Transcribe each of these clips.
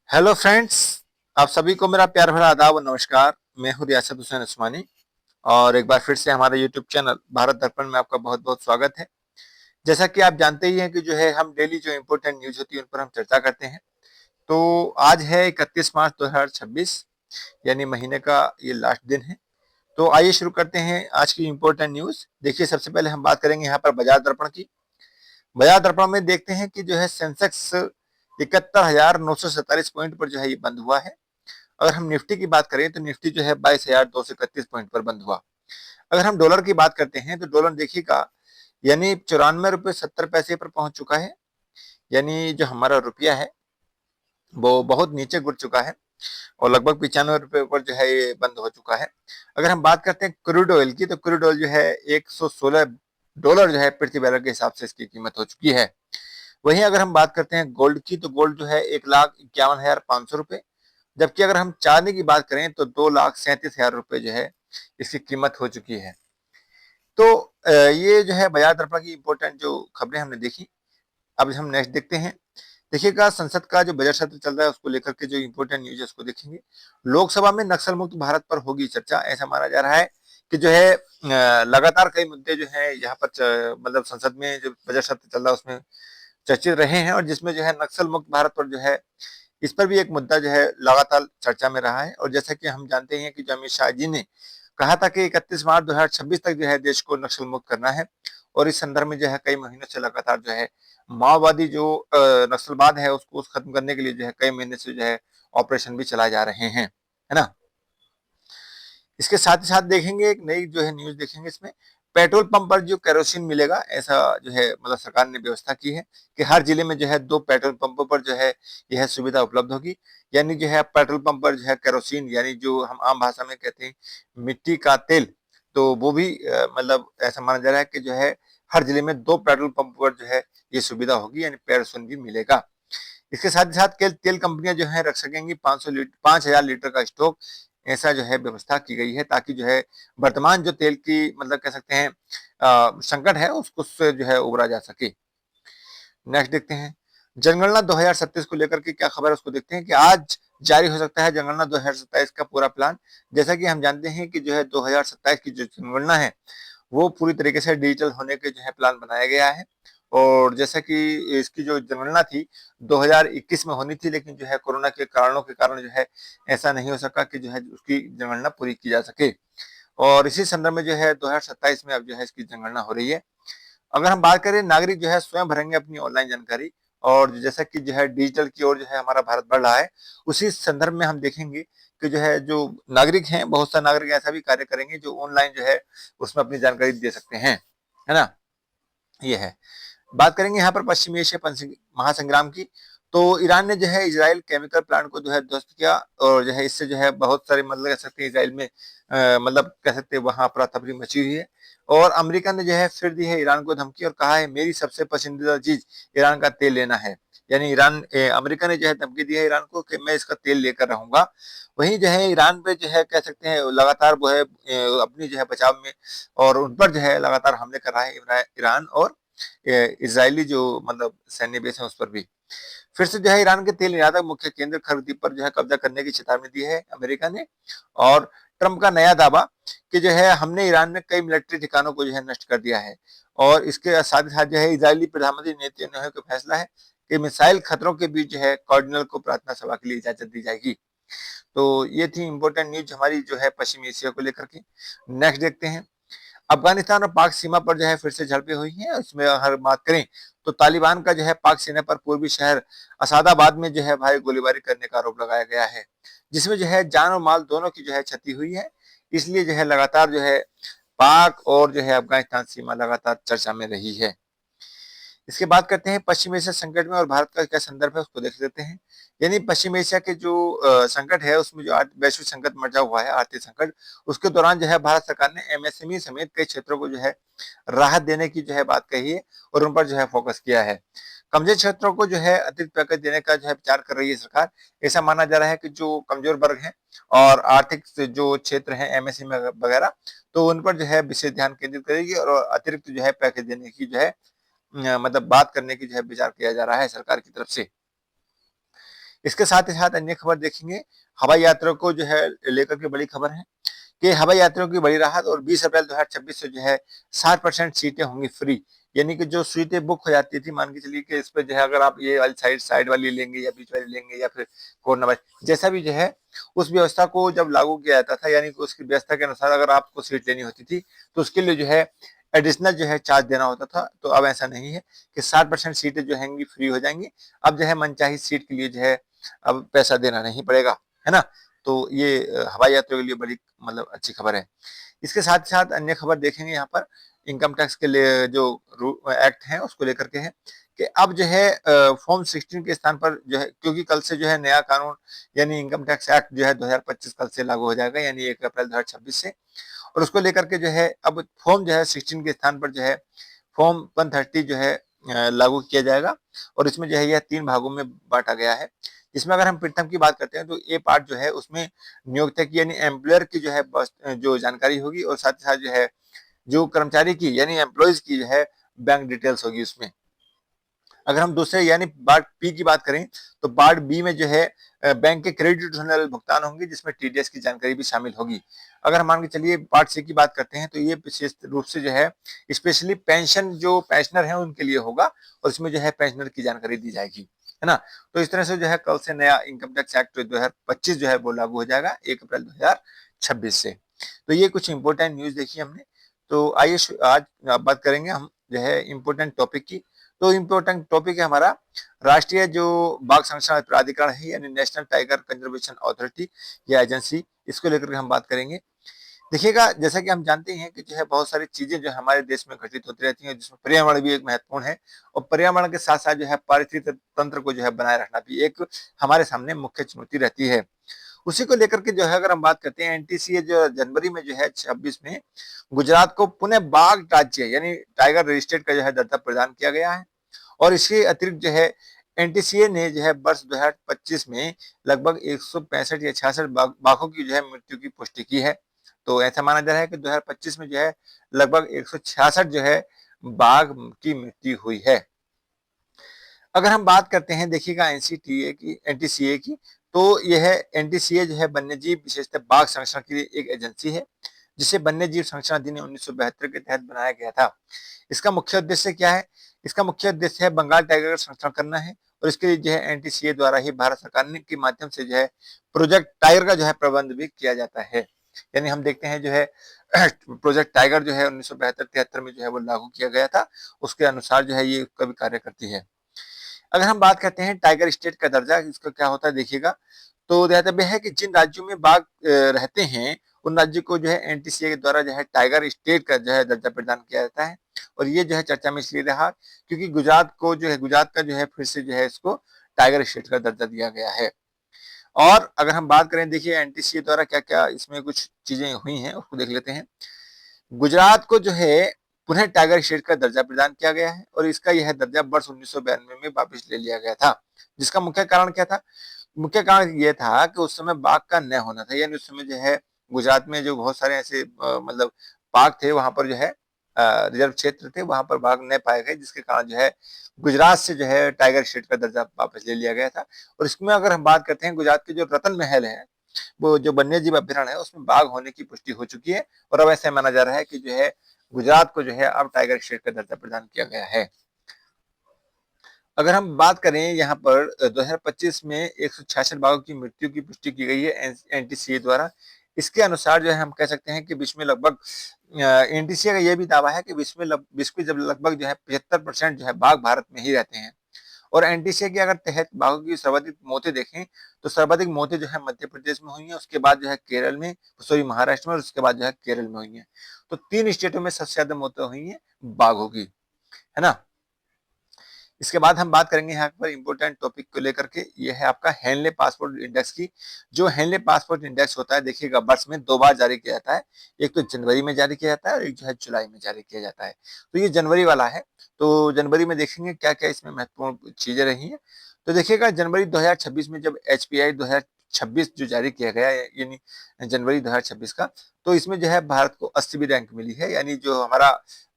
Hello friends. आप सभी को मेरा प्यार भरा आदाब और नमस्कार। मैं हूं रियासत हुसैन उस्मानी और एक बार फिर से हमारे यूट्यूब चैनल भारत दर्पण में आपका बहुत बहुत स्वागत है। जैसा कि आप जानते ही हैं कि जो है हम डेली जो इम्पोर्टेंट न्यूज होती है उन पर हम चर्चा करते हैं। तो आज है 31 मार्च 2026, यानी महीने का ये लास्ट दिन है। तो आइए शुरू करते हैं आज की इम्पोर्टेंट न्यूज। देखिए, सबसे पहले हम बात करेंगे यहाँ पर बाजार दर्पण की। बाजार दर्पण में देखते हैं कि जो है सेंसेक्स 71,947 पॉइंट पर जो है ये बंद हुआ है। अगर हम निफ्टी की बात करें तो निफ्टी जो है 22,231 पॉइंट पर बंद हुआ। अगर हम डॉलर की बात करते हैं तो डॉलर देखिएगा, यानी 94 रुपये 70 पैसे पर पहुंच चुका है। यानी जो हमारा रुपया है वो बहुत नीचे गिर चुका है और लगभग 95 रुपये पर जो है ये बंद हो चुका है। अगर हम बात करते हैं क्रूड ऑयल की, तो क्रूड ऑयल जो है $116 जो है प्रति बैरल के हिसाब से इसकी कीमत हो चुकी है। वहीं अगर हम बात करते हैं गोल्ड की, तो गोल्ड जो है 1,51,500 रुपये, जबकि अगर हम चांदी की बात करें तो 2,37,000 रुपये जो है इसकी कीमत हो चुकी है। तो ये जो है बाजार दर्पण की इंपॉर्टेंट जो खबरें हमने देखी। अब हम नेक्स्ट देखते हैं। देखिएगा, संसद का जो बजट सत्र चल रहा है उसको लेकर के जो इंपॉर्टेंट न्यूज है उसको देखेंगे। लोकसभा में नक्सल मुक्त भारत पर होगी चर्चा, ऐसा माना जा रहा है कि जो है लगातार कई मुद्दे जो है यहाँ पर मतलब संसद में जो बजट सत्र चल रहा है उसमें चर्चित रहे हैं, और जिसमें जो है नक्सल मुक्त भारत पर जो है इस पर भी एक मुद्दा जो है लगातार चर्चा में रहा है। और जैसा कि हम जानते हैं कि जो अमित शाह जी ने कहा था कि 31 मार्च 2026 तक जो है देश को नक्सल मुक्त करना है, और इस संदर्भ में जो है कई महीनों से लगातार जो है माओवादी जो नक्सलवाद है उसको खत्म करने के लिए जो है कई महीने से जो है ऑपरेशन भी चलाए जा रहे हैं, है ना। इसके साथ ही साथ देखेंगे, एक नई जो है न्यूज देखेंगे इसमें। पेट्रोल पंप पर जो केरोसिन मिलेगा, ऐसा जो है मतलब सरकार ने व्यवस्था की है कि हर जिले में जो है 2 पेट्रोल पंपों पर जो है यह सुविधा उपलब्ध होगी। यानी जो है पेट्रोल पंप पर जो है केरोसिन, यानी जो हम आम भाषा में कहते हैं मिट्टी का तेल, तो वो भी मतलब ऐसा माना जा रहा है कि जो है हर जिले में 2 पेट्रोल पंप पर जो है ये सुविधा होगी, यानी केरोसिन भी मिलेगा। इसके साथ ही साथ तेल कंपनियां जो है रख सकेंगी 5,000 लीटर का स्टॉक। ऐसा जो है व्यवस्था की गई है ताकि जो है वर्तमान जो तेल की मतलब कह सकते हैं संकट है उसको उससे जो है उबरा जा सके। नेक्स्ट देखते हैं, जनगणना 2027 को लेकर के क्या खबर है उसको देखते हैं कि आज जारी हो सकता है जनगणना 2027 का पूरा प्लान। जैसा कि हम जानते हैं कि जो है 2027 की जो जनगणना है वो पूरी तरीके से डिजिटल होने के जो है प्लान बनाया गया है। और जैसा कि इसकी जो जनगणना थी 2021 में होनी थी, लेकिन जो है कोरोना के कारणों के कारण जो है ऐसा नहीं हो सका कि जो है उसकी जनगणना पूरी की जा सके। और इसी संदर्भ में जो है 2027 में अब जो है इसकी जनगणना हो रही है। अगर हम बात करें, नागरिक जो है स्वयं भरेंगे अपनी ऑनलाइन जानकारी, और जैसा कि जो है डिजिटल की ओर जो है हमारा भारत बढ़ रहा है, उसी संदर्भ में हम देखेंगे कि जो है जो नागरिक हैं, बहुत सारे नागरिक ऐसा भी कार्य करेंगे जो ऑनलाइन जो है उसमें अपनी जानकारी दे सकते हैं, है ना। ये है। बात करेंगे यहाँ पर पश्चिमी एशिया महासंग्राम की। तो ईरान ने जो है इजराइल केमिकल प्लांट को जो है ध्वस्त किया, और जो है इससे जो है बहुत सारे मतलब कह सकते हैं इजराइल में मतलब कह सकते हैं वहां अफरा तफरी मची हुई है। और अमेरिका ने जो है फिर दी है ईरान को धमकी और कहा है मेरी सबसे पसंदीदा चीज ईरान का तेल लेना है। यानी अमेरिका ने जो है धमकी दी है ईरान को कि मैं इसका तेल लेकर रहूंगा। वहीं जो है ईरान पे जो है कह सकते हैं लगातार वो है अपनी जो है बचाव में और उन पर जो है लगातार हमले कर रहा है ईरान, और इजरायली जो मतलब सैन्य बेस है उस पर भी। फिर से जो है ईरान के तेल निर्यातक मुख्य केंद्र खरीदी पर जो है कब्जा करने की चेतावनी दी है अमेरिका ने। और ट्रंप का नया दावा कि जो है हमने ईरान में कई मिलिट्री ठिकानों को जो है नष्ट कर दिया है। और इसके साथ ही साथ जो है इजरायली प्रधानमंत्री नेतन्याहू का फैसला है कि मिसाइल खतरों के बीच जो है कार्डिनल को प्रार्थना सभा के लिए इजाजत दी जाएगी। तो ये थी इंपॉर्टेंट न्यूज हमारी जो है पश्चिमी एशिया को लेकर के। नेक्स्ट देखते हैं, अफगानिस्तान और पाक सीमा पर जो है फिर से झड़पें हुई हैं। इसमें अगर बात करें तो तालिबान का जो है पाक सीमा पर पूर्वी शहर असादाबाद में जो है भारी गोलीबारी करने का आरोप लगाया गया है, जिसमें जो है जान और माल दोनों की जो है क्षति हुई है। इसलिए जो है लगातार जो है पाक और जो है अफगानिस्तान सीमा लगातार चर्चा में रही है। इसके बाद करते हैं पश्चिम एशिया संकट में और भारत का क्या संदर्भ है उसको देख लेते हैं। यानी पश्चिम एशिया के जो संकट है उसमें जो वैश्विक संकट मचा हुआ है, आर्थिक संकट, उसके दौरान जो है भारत सरकार ने एमएसएमई समेत कई क्षेत्रों को जो है राहत देने की जो है बात कही है और उन पर जो है फोकस किया है। कमजोर क्षेत्रों को जो है अतिरिक्त पैकेज देने का जो है विचार कर रही है सरकार। ऐसा माना जा रहा है कि जो कमजोर वर्ग हैं और आर्थिक जो क्षेत्र है एमएसएमई वगैरह, तो उन पर जो है विशेष ध्यान केंद्रित करेगी और अतिरिक्त जो है पैकेज देने की जो है मतलब बात करने की जो है विचार किया जा रहा है सरकार की तरफ से। इसके साथ ही साथ अन्य खबर देखेंगे, हवाई यात्रा को जो है लेकर के बड़ी खबर है कि हवाई यात्रियों की बड़ी राहत और 20 अप्रैल 2026 से जो है 60% सीटें होंगी फ्री। यानी कि जो सीटें बुक हो जाती थी, मान के चलिए कि इस पे जो है अगर आप ये वाली साइड वाली लेंगे या बीच वाली लेंगे या फिर कोरोना वाली जैसा भी जो है, उस व्यवस्था को जब लागू किया जाता था, यानी कि उसकी व्यवस्था के अनुसार अगर आपको सीट लेनी होती थी तो उसके लिए जो है एडिशनल जो है चार्ज देना होता था। तो अब ऐसा नहीं है कि 60% सीटें जो हैंगी फ्री हो जाएंगी। अब जो है मनचाही सीट के लिए जो है अब पैसा देना नहीं पड़ेगा, है ना। तो ये हवाई यात्रियों के लिए बड़ी मतलब अच्छी खबर है। इसके साथ ही साथ अन्य खबर देखेंगे यहाँ पर इनकम टैक्स के लिए जो एक्ट है उसको लेकर के है कि अब जो है फॉर्म 16 के स्थान पर जो है, क्योंकि कल से जो है नया कानून यानी इनकम टैक्स एक्ट जो है 2025 कल से लागू हो जाएगा, यानी 1 अप्रैल 2026 से। और उसको लेकर के जो है अब फॉर्म जो है 16 के स्थान पर जो है फॉर्म 130 जो है लागू किया जाएगा। और इसमें जो है यह 3 भागों में बांटा गया है। इसमें अगर हम प्रथम की बात करते हैं तो ए पार्ट जो है उसमें नियोक्ता की यानी एम्प्लॉयर की जो है जो जानकारी होगी, और साथ ही साथ जो है जो कर्मचारी की यानी एम्प्लॉयज की जो है बैंक डिटेल्स होगी उसमें। अगर हम दूसरे यानी पार्ट पी की बात करें तो पार्ट बी में जो है बैंक के क्रेडिट होने वाले भुगतान होंगे, जिसमें टीडीएस की जानकारी भी शामिल होगी। अगर हम मान के चलिए पार्ट सी की बात करते हैं तो ये विशेष रूप से जो है स्पेशली पेंशन जो पेंशनर है उनके लिए होगा, और इसमें जो है पेंशनर की जानकारी दी जाएगी, है ना। तो इस तरह से जो है कल से नया इनकम टैक्स एक्ट 2025 जो है वो लागू हो जाएगा 1 अप्रैल 2026 से। तो ये कुछ इंपॉर्टेंट न्यूज देखी हमने। तो आइए आज बात करेंगे हम जो है इम्पोर्टेंट टॉपिक की। तो इम्पोर्टेंट टॉपिक है हमारा राष्ट्रीय जो बाघ संरक्षण प्राधिकरण है यानी नेशनल टाइगर कंजर्वेशन अथॉरिटी या एजेंसी, इसको लेकर के हम बात करेंगे। देखिएगा, जैसा कि हम जानते हैं कि जो है बहुत सारी चीजें जो हमारे देश में घटित होती रहती हैं, जिसमें पर्यावरण भी एक महत्वपूर्ण है, और पर्यावरण के साथ साथ जो है पारिस्थितिक तंत्र को जो है बनाए रखना भी एक हमारे सामने मुख्य चुनौती रहती है। उसी को लेकर के जो है अगर हम बात करते हैं एनटीसीए जो जनवरी में जो है 26 में गुजरात को पुनः बाघ राज्य यानी टाइगर रजिस्ट्रेट का जो है दर्जा प्रदान किया गया है। और इसके अतिरिक्त जो है एनटीसीए ने जो है वर्ष 2025 में लगभग 165 या 66 बाघों की जो है मृत्यु की पुष्टि की है। तो ऐसा माना जा रहा है कि 2025 में जो है लगभग 166 जो है बाघ की मृत्यु हुई है। अगर हम बात करते हैं देखिएगा एनसीटीए की एनटीसीए की, तो यह एनटीसीए जो है वन्यजीव विशेषतः बाघ संरक्षण के लिए एक एजेंसी है, जिसे वन्यजीव संरक्षण अधिनियम 1972 के तहत बनाया गया था। इसका मुख्य उद्देश्य क्या है? इसका मुख्य उद्देश्य है बंगाल टाइगर का संरक्षण करना है, और इसके लिए जो है एनटीसीए द्वारा ही भारत सरकार के माध्यम से जो है प्रोजेक्ट टाइगर का जो है प्रबंध भी किया जाता है। यानी हम देखते हैं जो है प्रोजेक्ट टाइगर जो है 1972-73 में जो है वो लागू किया गया था, उसके अनुसार जो है ये कभी कार्य करती है। अगर हम बात करते हैं टाइगर स्टेट का दर्जा, इसका क्या होता है देखिएगा, तो ध्यातव्य है कि जिन राज्यों में बाघ रहते हैं उन राज्यों को जो है एनटीसीए के द्वारा जो है टाइगर स्टेट का जो है दर्जा प्रदान किया जाता है। और ये जो है चर्चा में इसलिए रहा क्योंकि गुजरात को जो है गुजरात का जो है फिर से जो है इसको टाइगर स्टेट का दर्जा दिया गया है। और अगर हम बात करें देखिए एनटीसीए द्वारा क्या क्या इसमें कुछ चीजें हुई हैं उसको देख लेते हैं। गुजरात को जो है पुनः टाइगर स्टेट का दर्जा प्रदान किया गया है, और इसका यह दर्जा वर्ष 1992 में वापस ले लिया गया था। जिसका मुख्य कारण क्या था? मुख्य कारण यह था कि उस समय बाघ का न होना था, यानी उस समय जो है गुजरात में जो बहुत सारे ऐसे मतलब पार्क थे, वहां पर जो है रिजर्व क्षेत्र थे, वहां पर बाघ न पाए गए, जिसके कारण जो है गुजरात से जो है टाइगर स्टेट का दर्जा वापस ले लिया गया था। और इसमें अगर हम बात करते हैं गुजरात के जो रतन महल है, वो जो वन्य जीव अभ्यारण्य है, उसमें बाघ होने की पुष्टि हो चुकी है, और अब ऐसा माना जा रहा है कि जो है गुजरात को जो है अब टाइगर स्टेट का दर्जा प्रदान किया गया है। अगर हम बात करें यहाँ पर 2025 में 166 बाघों की मृत्यु की पुष्टि की गई है एनटीसीए द्वारा। इसके अनुसार जो है हम कह सकते हैं कि विश्व में लगभग एनटीसीए का यह भी दावा है कि विश्व में जब लगभग जो है 75% जो है बाघ भारत में ही रहते हैं। और एनटीसीए के अगर तहत बाघों की सर्वाधिक मौतें देखें तो सर्वाधिक मौतें जो है मध्य प्रदेश में हुई हैं, उसके बाद जो है केरल में, सॉरी महाराष्ट्र में, और उसके बाद जो है केरल में हुई हैं। तो 3 स्टेटों में सबसे ज्यादा मौतें हुई हैं बाघों की, है ना। इसके बाद हम बात करेंगे यहाँ पर इंपॉर्टेंट टॉपिक को लेकर के, ये है आपका हेनले पासपोर्ट इंडेक्स की। जो हेनले पासपोर्ट इंडेक्स होता है देखिएगा वर्ष में 2 बार जारी किया जाता है, एक तो जनवरी में जारी किया जाता है और एक जो है जुलाई में जारी किया जाता है। तो ये जनवरी वाला है। तो जनवरी में देखेंगे क्या क्या इसमें महत्वपूर्ण चीजें रही हैं। तो देखिएगा जनवरी 2026 में जब एचपीआई 2026 जो जारी किया गया यानी जनवरी 2026 का, तो इसमें जो है भारत को 80वीं रैंक मिली है, यानी जो हमारा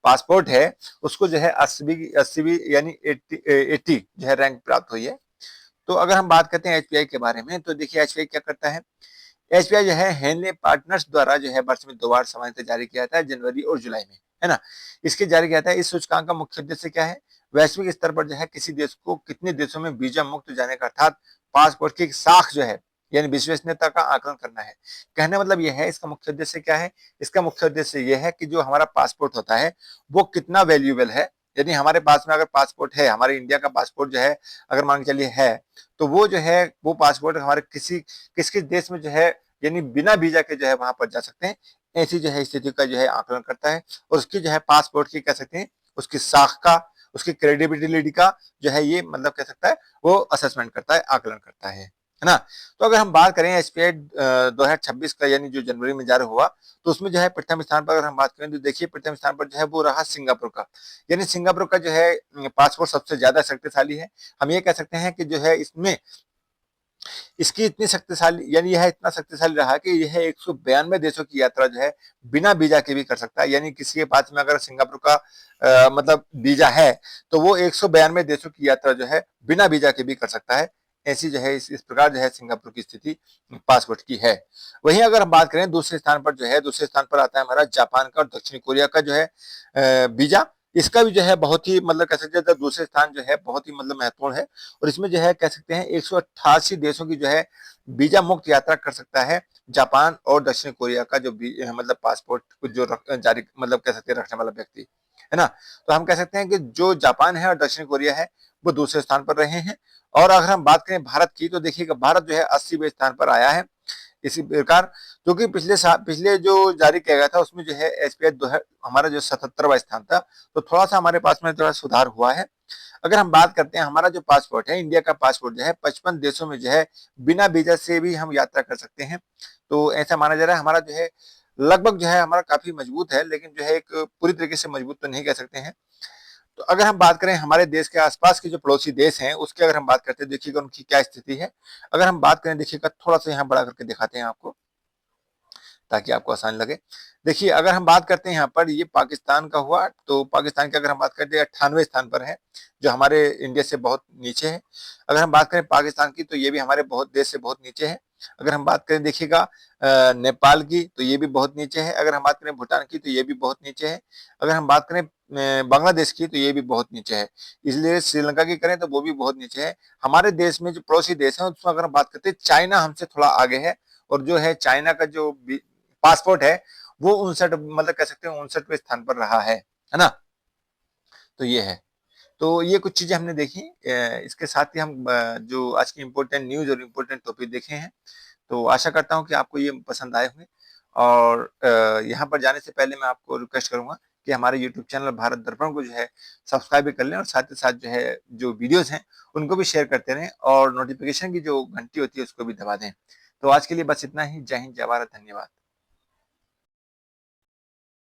पासपोर्ट है उसको जो है 80वीं यानी 80 जो है रैंक प्राप्त हुई है। तो अगर हम बात करते हैं एचपीआई के बारे में, तो देखिए एचपीआई क्या करता है। एसबीआई जो है हेनले पार्टनर्स द्वारा जो है वर्ष में 2 बार सामान्यतः जारी किया जाता है, जनवरी और जुलाई में, है ना। इसके जारी किया जाता है। इस सूचकांक का मुख्य उद्देश्य क्या है? वैश्विक स्तर पर जो है किसी देश को कितने देशों में वीजा मुक्त जाने का, अर्थात पासपोर्ट की एक साख जो है, यानी विश्वसनीयता का आकलन करना है। कहने मतलब यह है, इसका मुख्य उद्देश्य क्या है? इसका मुख्य उद्देश्य यह है कि जो हमारा पासपोर्ट होता है वो कितना वैल्यूएबल है। यदि हमारे पास में अगर पासपोर्ट है, हमारे इंडिया का पासपोर्ट जो है अगर मान के चलिए है, तो वो जो है वो पासपोर्ट हमारे किस किस देश में जो है, यानी बिना वीजा के जो है वहां पर जा सकते हैं। ऐसी जो है स्थिति का जो है आकलन करता है, और उसकी जो है पासपोर्ट की कह सकते हैं उसकी साख का, उसकी क्रेडिबिलिटी का जो है ये मतलब कह सकता है वो असेसमेंट करता है, आकलन करता है ना। तो अगर हम बात करें एसपीआई 2026 का, यानी जो जनवरी में जारी हुआ, तो उसमें जो है प्रथम स्थान पर अगर हम बात करें तो देखिए प्रथम स्थान पर जो है वो रहा सिंगापुर का। यानी सिंगापुर का जो है पासपोर्ट सबसे ज्यादा शक्तिशाली है। हम ये कह सकते हैं कि जो है इसमें इसकी इतनी शक्तिशाली, यानी यह इतना शक्तिशाली रहा कि यह 192 देशों की यात्रा जो है बिना वीजा के भी कर सकता है। यानी किसी के पास में अगर सिंगापुर का मतलब वीजा है, तो वो 192 देशों की यात्रा जो है बिना वीजा के भी कर सकता है। ऐसी जो है इस प्रकार जो है सिंगापुर की स्थिति पासपोर्ट की है। वहीं अगर हम बात करें दूसरे स्थान पर जो है, दूसरे स्थान पर आता है हमारा जापान का और दक्षिण कोरिया का जो है वीजा। इसका भी जो है बहुत ही मतलब कह सकते हैं दूसरे स्थान जो है बहुत ही मतलब महत्वपूर्ण है, और इसमें जो है कह सकते हैं 188 देशों की जो है वीजा मुक्त यात्रा कर सकता है जापान और दक्षिण कोरिया का जो मतलब पासपोर्ट जो जारी मतलब कह सकते हैं रखने वाला व्यक्ति, है ना। तो हम कह सकते हैं कि जो जापान है और दक्षिण कोरिया है वो दूसरे स्थान पर रहे हैं। और अगर हम बात करें भारत की, तो देखिएगा भारत जो है 80वें स्थान पर आया है। इसी प्रकार क्योंकि पिछले जो जारी किया गया था उसमें जो है एसपीआई जो है हमारा जो 77वां स्थान था, तो थोड़ा सा हमारे पास में थोड़ा सुधार हुआ है। अगर हम बात करते हैं हमारा जो पासपोर्ट है, इंडिया का पासपोर्ट जो है 55 देशों में जो है बिना वीजा से भी हम यात्रा कर सकते हैं। तो ऐसा माना जा रहा है हमारा जो है लगभग जो है हमारा काफी मजबूत है, लेकिन जो है एक पूरी तरीके से मजबूत तो नहीं कह सकते हैं। तो अगर हम बात करें हमारे देश के आसपास के जो पड़ोसी देश हैं उसकी अगर हम बात करते हैं, देखिएगा उनकी क्या स्थिति है। अगर हम बात करें, देखिएगा थोड़ा सा यहाँ बड़ा करके दिखाते हैं आपको ताकि आपको आसान लगे। देखिए अगर हम बात करते हैं यहाँ पर, ये पाकिस्तान का हुआ, तो पाकिस्तान की अगर हम बात करते हैं 98वें स्थान पर है, जो हमारे इंडिया से बहुत नीचे है। अगर हम बात करें पाकिस्तान की, तो ये भी हमारे बहुत देश से बहुत नीचे है। अगर हम बात करें देखिएगा नेपाल की, तो ये भी बहुत नीचे है। अगर हम बात करें भूटान की, तो ये भी बहुत नीचे है। अगर हम बात करें बांग्लादेश की, तो ये भी बहुत नीचे है। इसलिए श्रीलंका की करें तो वो भी बहुत नीचे है। हमारे देश में जो पड़ोसी देश है उसमें अगर हम बात करते हैं, चाइना हमसे थोड़ा आगे है, और जो है चाइना का जो पासपोर्ट है वो 59 मतलब कह सकते हैं 59वें स्थान पर रहा है ना। तो ये है, तो ये कुछ चीजें हमने देखी। इसके साथ ही हम जो आज की इम्पोर्टेंट न्यूज और इम्पोर्टेंट टॉपिक देखे हैं, तो आशा करता हूँ कि आपको ये पसंद आए होंगे। और यहाँ पर जाने से पहले मैं आपको रिक्वेस्ट करूंगा कि हमारे यूट्यूब चैनल भारत दर्पण को जो है सब्सक्राइब भी कर लें, और साथ ही साथ जो है जो वीडियोस हैं उनको भी शेयर करते रहें, और नोटिफिकेशन की जो घंटी होती है उसको भी दबा दें। तो आज के लिए बस इतना ही। जय हिंद, जय भारत, धन्यवाद।